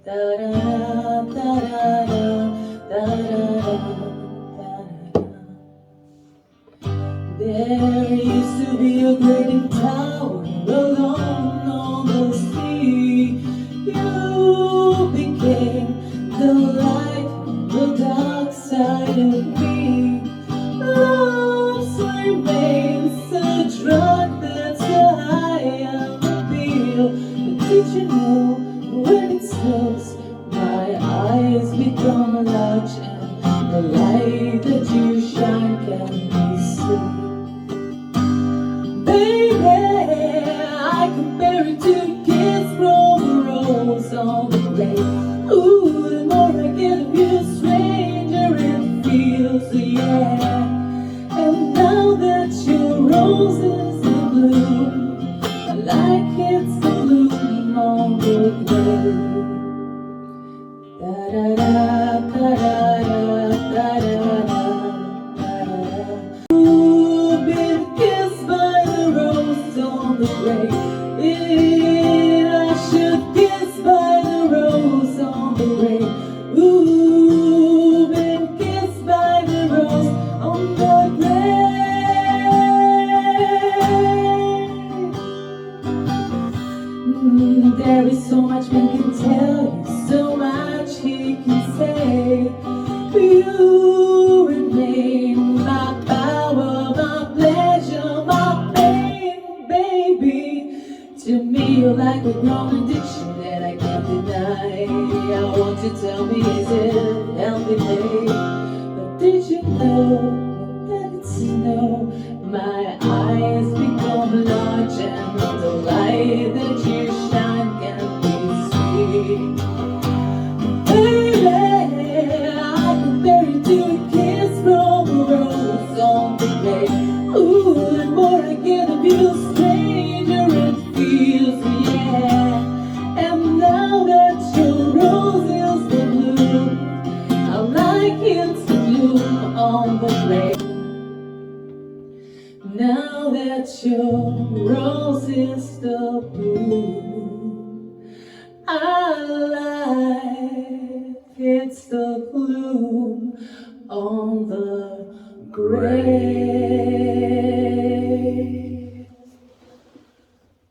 da da da da da da. There used to be a great tower alone on the sea. You became the light on the dark side of me. Love remains a drug that's the high on the appeal. But did you know when it snows, my eyes become large and the light that you shine can be seen? Baby, I compare it to a kiss from a rose on the grave. Ooh, the more I get of you, the stranger it feels, yeah. And now that your rose is in bloom, I like it's the bloom on the grave. Da da da da da da da da. Ooh, been kissed by the rose on the grave. I should kiss by the rose on the grave. Ooh, been kissed by the rose on the grave. There is so much man can tell you, so much he can say. You remain my power, my pleasure, my pain, baby. To me, you're like a growing addiction that I can't deny. I want you to tell me, is it healthy, babe? But did you know that it's snow? My eyes become large and the light that you shine can be seen. Baby, I compare you to a kiss from a rose on the grave. Ooh, the more I get of you, the stranger it feels, yeah. And now that your rose is the bloom, I like it's the bloom on the grave. Now that your rose is the bloom, I like it's the gloom on the grave.